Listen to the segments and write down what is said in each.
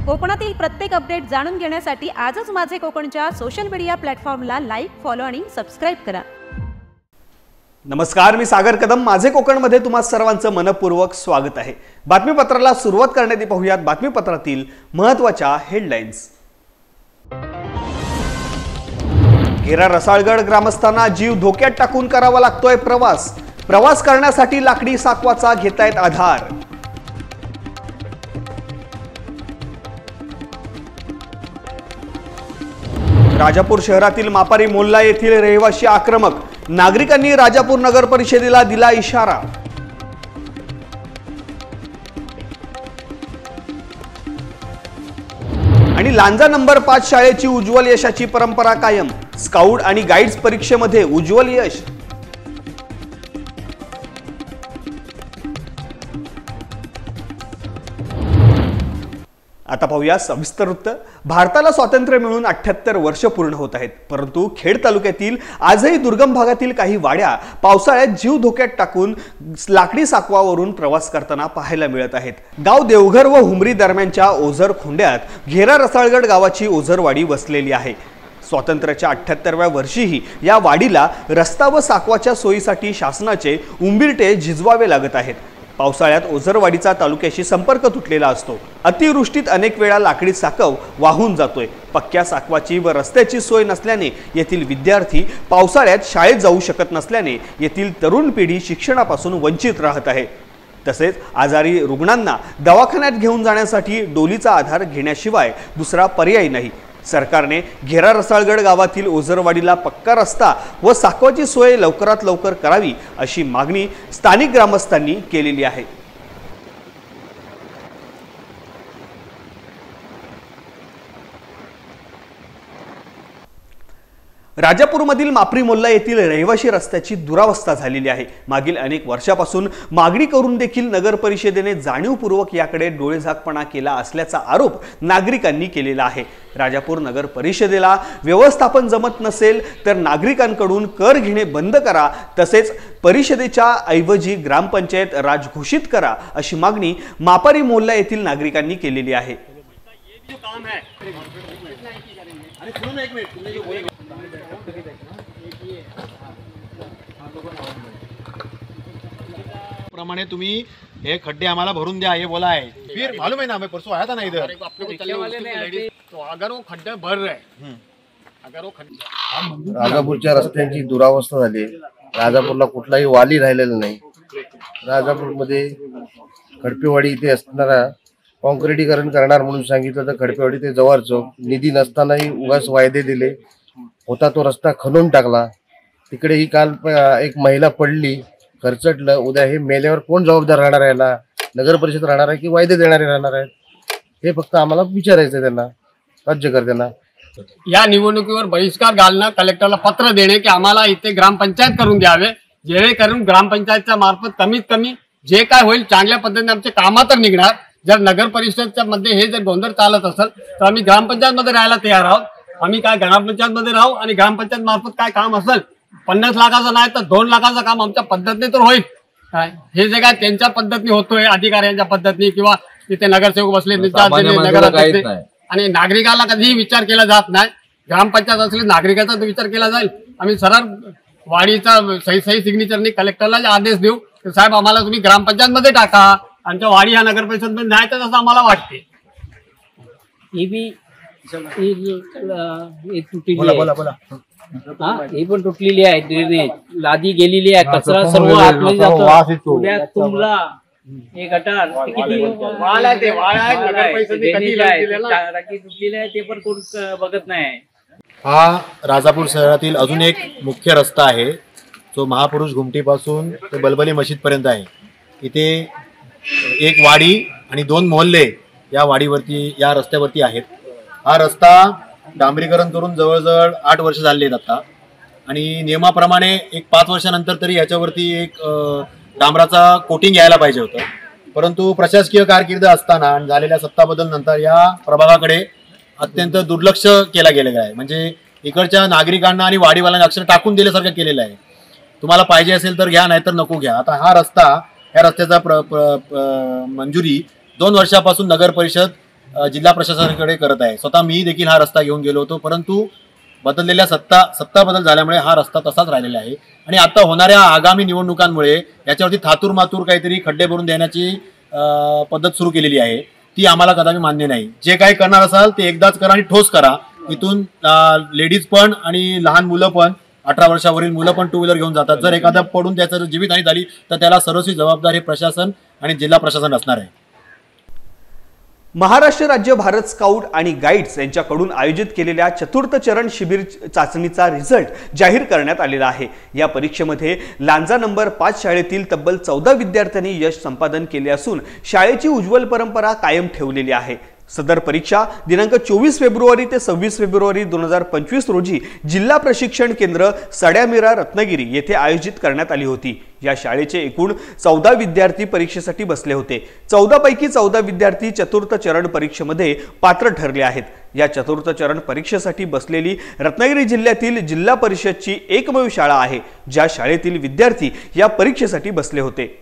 कोकणातील प्रत्येक अपडेट जाणून घेण्यासाठी आजच माझे कोकणच्या सोशल मीडिया प्लॅटफॉर्मला लाईक, फॉलो आणि सबस्क्राइब करा। नमस्कार, मी सागर कदम। माझे कोकणमध्ये तुम्हा सर्वांचं मनपूर्वक स्वागत आहे। बातमीपत्राला सुरुवात करण्याआधी पाहूयात बातमीपत्रातील महत्त्वाच्या हेडलाईन्स। घेरा रसाळगड ग्रामस्थांना जीव धोक्यात टाकून करावा लागतोय प्रवास करण्यासाठी लाकडी साकवाचा घेतायत आधार। राजापूर शहरातील मापारी मोल्ला येथील रहिवासी आक्रमक, नागरिकांनी राजापूर नगर परिषदेला दिला इशारा। आणि लांजा नंबर 5 शाळेची उज्ज्वल यशाची परंपरा कायम, स्काउट आणि गाईड्स परीक्षेमध्ये उज्ज्वल यश। आता पाहूया सविस्तर वृत्त। भारताला स्वातंत्र्य मिळून 78 वर्ष पूर्ण होत आहेत, परंतु खेड तालुक्यातील आजही दुर्गम भागातील काही वाड्या पावसाळ्यात जीव धोक्यात टाकून लाकडी साकवावरून प्रवास करताना पाहायला मिळत आहेत। गाव देवघर व हुमरी दरम्यानच्या ओझर खोंड्यात घेरा रसाळगड गावाची ओझरवाडी वसलेली आहे। स्वातंत्र्याच्या 78व्या वर्षीही या वाडीला रस्ता व साकवाच्या सोयीसाठी शासनाचे उंबीरटे झिजवावे लागत आहेत। पावसाळ्यात ओझरवाडीचा तालुक्याशी संपर्क तुटलेला असतो। अतिवृष्टीत अनेक वेळा लाकडी साकव वाहून जातोय। पक्क्या साकवाची व रस्त्याची सोय नसल्याने येथील विद्यार्थी पावसाळ्यात शाळेत जाऊ शकत नसल्याने येथील तरुण पिढी शिक्षणापासून वंचित राहत आहे। तसेच आजारी रुग्णांना दवाखान्यात घेऊन जाण्यासाठी डोलीचा आधार घेण्याशिवाय दुसरा पर्याय नाही। सरकारने घेरा रसाळगड गावातील ओझरवाडीला पक्का रस्ता व साकवाची सोय लवकरात लवकर करावी अशी मागणी स्थानिक ग्रामस्थांनी केलेली आहे। राजापूरमधील मापरी मोल्ला येथील रहिवासी रस्त्याची दुरावस्था झालेली आहे। मागील अनेक वर्षापासून मागणी करून देखील नगर परिषदेने जाणीवपूर्वक याकडे डोळेझाकपणा केला असल्याचा आरोप नागरिकांनी केलेला आहे। राजापूर नगर परिषदेला व्यवस्थापन जमत नसेल तर नागरिकांकडून कर घेणे बंद करा, तसेच परिषदेच्या ऐवजी ग्रामपंचायत राज घोषित करा अशी मागणी मापारी मोल्ला येथील नागरिकांनी केलेली आहे। प्रमाणे तुम्ही हे खड्डे आम्हाला भरून द्या, ये बोला है। फिर मालूम है ना, मैं परसों आया था ना इधर, तो अगर वो खड्डे भर रहे, अगर वो खड्डे राजापूरच्या रस्त्यांची दुरावस्था झाली। राजापूरला कुठलाही वाली राहिलेला नाही। राजापूरमध्ये खडपेवाडी इथे असणारा कॉन्क्रिटीकरण करणार म्हणून सांगितलं तर खडपेवाडी ते जवळ चौक निधी नसतानाही उगाच वायदे दिले होता, तो रस्ता खणून टाकला। तिकडे ही काल एक महिला पडली, खर्चटलं। उद्या हे मेल्यावर कोण जबाबदार राहणार आहे? याला नगर परिषद राहणार आहे की वायदे देणारे राहणार आहेत? हे फक्त आम्हाला विचारायचं त्यांना, राज्यकर्त्यांना। या निवडणुकीवर बहिष्कार घालणं, कलेक्टरला पत्र देणे की आम्हाला इथे ग्रामपंचायत करून द्यावे, जेणेकरून ग्रामपंचायतच्या मार्फत कमीत कमी जे काय होईल चांगल्या पद्धतीने आमचे कामं तर निघणार। जर नगर परिषदच्या मध्ये हे जर गोंधळ चालत असेल तर आम्ही ग्रामपंचायत मध्ये राहायला तयार आहोत। आम्ही काय ग्रामपंचायत मध्ये राहू आणि ग्रामपंचायत मार्फत काय काम असेल 50 लाखाचं नाही तर 2 लाखाचं काम आमच्या पद्धतीने तर होईल। काय हे जे काय त्यांच्या पद्धतीने होतोय, अधिकाऱ्यांच्या पद्धतीने किंवा तिथे नगरसेवक बसले नगराध्यक्ष आणि नागरिकाला कधीही विचार केला जात नाही। ग्रामपंचायत असले नागरिकाचा विचार केला जाईल। आम्ही सरळ वाडीचा सही सिग्नेचरनी कलेक्टरला आदेश देऊ की साहेब आम्हाला तुम्ही ग्रामपंचायत मध्ये टाका, आमच्या वाडी ह्या नगर परिषद मध्ये नाही तर असं आम्हाला वाटते। ही पण तुटलेली आहे, ड्रेनेज लादी गेलेली आहे, कचरा सर्व आतमध्ये जातो। उद्या तुमला हे गटार किती तुटलेले आहे ते पण कोण बघत नाही। हा राजापूर शहरातील अजून एक मुख्य रस्ता आहे जो महापुरुष घुमटीपासून ते बलबली मशीद पर्यंत आहे। इथे एक वाडी आणि 2 मोहल्ले या वाडीवरती, या रस्त्यावरती आहेत। हा रस्ता डांबरीकरण करून जवळजवळ 8 वर्ष झाले आहेत आता, आणि नियमाप्रमाणे एक 5 वर्षानंतर तरी याच्यावरती एक डांबराचा कोटिंग यायला पाहिजे होतं, परंतु प्रशासकीय कारकीर्द असताना आणि झालेल्या सत्ताबदल नंतर या प्रभागाकडे अत्यंत दुर्लक्ष केला गेलेला आहे। म्हणजे इकडच्या नागरिकांना आणि वाडीवाल्यांना अक्षर टाकून दिल्यासारखं केलेलं आहे। तुम्हाला पाहिजे असेल तर घ्या, नाहीतर नको घ्या। आता हा रस्ता, या रस्त्याचा मंजुरी 2 वर्षापासून नगर परिषद जिल्हा प्रशासनाकडे करत आहे. स्वतः मी देखील हा रस्ता घेऊन गेलो होतो, परंतु बदललेल्या सत्ता बदल झाल्यामुळे हा रस्ता तसाच राहिलेला आहे. आणि आता होणाऱ्या आगामी निवडणुकांमुळे याच्यावरती थातूर मातूर काहीतरी खड्डे भरून देण्याची पद्धत सुरू केलेली आहे. ती आम्हाला कदापि मान्य नाही. जे काही करणार असाल ते एकदाच करा आणि ठोस करा. इथून लेडीज पण आणि लहान मुलं पण 18 वर्षावरील मुलं पण टू व्हीलर घेऊन जातात. जर एखादा पडून त्याचं जीवितहानी झाली तर त्याला सर्वस्वी जबाबदार हे प्रशासन आणि जिल्हा प्रशासन असणार आहे. महाराष्ट्र राज्य भारत स्काउट आणि गाईड्स यांच्याकडून आयोजित केलेल्या चतुर्थ चरण शिबिर चाचणीचा रिझल्ट जाहीर करण्यात आलेला आहे. या परीक्षेमध्ये लांजा नंबर 5 शाळेतील तब्बल 14 विद्यार्थ्यांनी यश संपादन केले असून शाळेची उज्ज्वल परंपरा कायम ठेवलेली आहे. सदर परीक्षा दिनांक 24 फेब्रुवारी ते 26 फेब्रुवारी 2025 रोजी जिल्हा प्रशिक्षण केंद्र सड्यामिरा रत्नागिरी येथे आयोजित करण्यात आली होती. या शाळेचे एकूण 14 विद्यार्थी परीक्षेसाठी बसले होते. 14 पैकी 14 विद्यार्थी चतुर्थ चरण परीक्षेमध्ये पात्र ठरले आहेत. या चतुर्थ चरण परीक्षेसाठी बसलेली रत्नागिरी जिल्ह्यातील जिल्हा परिषदची एकमेव शाळा आहे ज्या शाळेतील विद्यार्थी या परीक्षेसाठी बसले होते.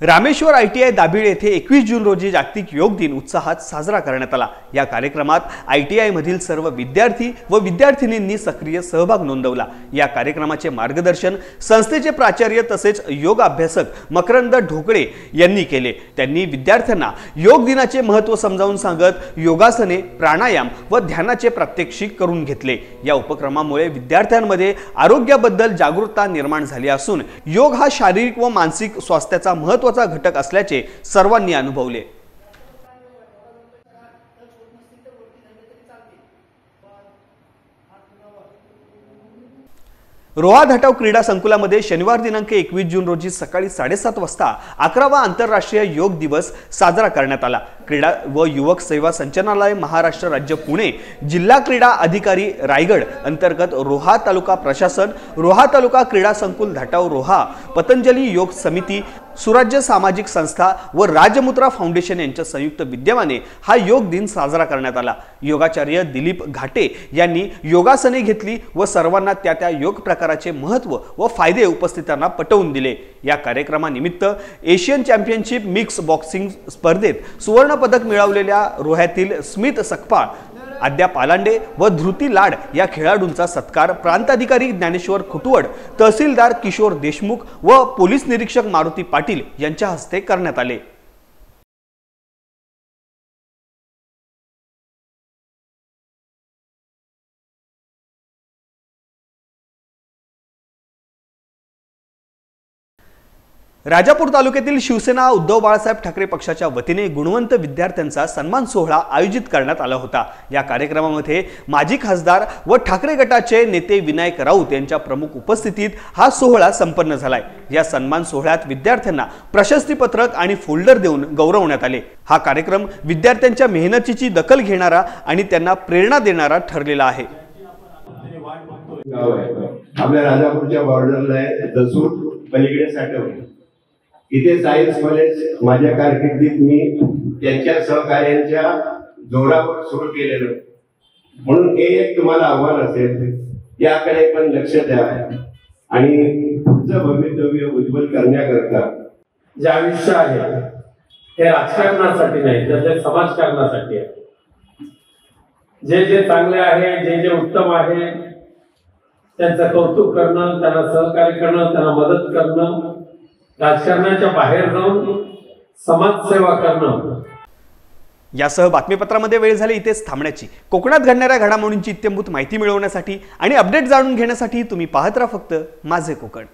रामेश्वर ITI दाभिड येथे 21 जून रोजी जागतिक योग दिन उत्साहात साजरा करण्यात आला. या कार्यक्रमात ITI मधील सर्व विद्यार्थी व विद्यार्थिनींनी सक्रिय सहभाग नोंदवला. या कार्यक्रमाचे मार्गदर्शन संस्थेचे प्राचार्य तसेच योग अभ्यासक मकरंद ढोकळे यांनी केले. त्यांनी विद्यार्थ्यांना योग दिनाचे महत्त्व समजावून सांगत योगासने, प्राणायाम व ध्यानाचे प्रात्यक्षिक करून घेतले. या उपक्रमामुळे विद्यार्थ्यांमध्ये आरोग्याबद्दल जागरूकता निर्माण झाली असून योग हा शारीरिक व मानसिक स्वास्थ्याचा महत्त्वाचा घटक असल्याचे सर्वांनी अनुभवले. रोहा धाटाव क्रीडा संकुलामध्ये शनिवार दिनांक 21 जून रोजी सकाळी 7:30 वाजता 11वा आंतरराष्ट्रीय योग दिवस साजरा करण्यात आला. क्रीडा व युवक सेवा संचालनालय महाराष्ट्र राज्य पुणे, जिल्हा क्रीडा अधिकारी रायगड अंतर्गत रोहा तालुका प्रशासन, रोहा तालुका क्रीडा संकुल धाटाव रोहा, पतंजली योग समिती, सुराज्य सामाजिक संस्था व राजमुद्रा फाउंडेशन यांच्या संयुक्त विद्यमाने हा योग दिन साजरा करण्यात आला. योगाचार्य दिलीप घाटे यांनी योगासने घेतली व सर्वांना त्या योग प्रकाराचे महत्त्व व फायदे उपस्थितांना पटवून दिले. या कार्यक्रमानिमित्त एशियन चॅम्पियनशिप मिक्स बॉक्सिंग स्पर्धेत सुवर्ण पदक मिळवलेल्या रोह्यातील स्मित सकपाळ, आद्या पालांडे व धृती लाड या खेळाडूंचा सत्कार प्रांताधिकारी ज्ञानेश्वर खुटवड, तहसीलदार किशोर देशमुख व पोलीस निरीक्षक मारुती पाटील यांच्या हस्ते करण्यात आले. राजापूर तालुक्यातील शिवसेना उद्धव बाळासाहेब ठाकरे पक्षाच्या वतीने गुणवंत विद्यार्थ्यांचा सन्मान सोहळा आयोजित करण्यात आला होता. या कार्यक्रमामध्ये माजी खासदार व ठाकरे गटाचे नेते विनायक राऊत यांच्या प्रमुख उपस्थितीत हा सोहळा संपन्न झालाय. या सन्मान सोहळ्यात विद्यार्थ्यांना प्रशस्ती पत्रक आणि फोल्डर देऊन गौरवण्यात आले. हा कार्यक्रम विद्यार्थ्यांच्या मेहनतीची दखल घेणारा आणि त्यांना प्रेरणा देणारा ठरलेला आहे. आपल्या राजापूरच्या बॉर्डरला आहे दसूर पलीकडे साठवणे. इथे सायन्स कॉलेज माझ्या कारकिर्दीत मी त्यांच्या सहकार्यांच्या जोरावर सुरू केलेलं, म्हणून हे एक तुम्हाला आव्हान असेल, याकडे पण लक्ष द्या आणि पुढचं भवितव्य उज्ज्वल करण्याकरता जे आयुष्य आहे ते राजकारणासाठी नाही तर ते समाजकारणासाठी आहे. जे जे चांगले आहे, जे जे उत्तम आहे त्यांचं कौतुक करणं, त्यांना सहकार्य करणं, त्यांना मदत करणं, राजकारणाच्या बाहेर जाऊन समाजसेवा करणं. यासह बातमीपत्रामध्ये वेळ झाली इथेच थांबण्याची. कोकणात घडणाऱ्या घडामोडींची इत्यंभूत माहिती मिळवण्यासाठी आणि अपडेट जाणून घेण्यासाठी तुम्ही पाहत राहा फक्त माझे कोकण.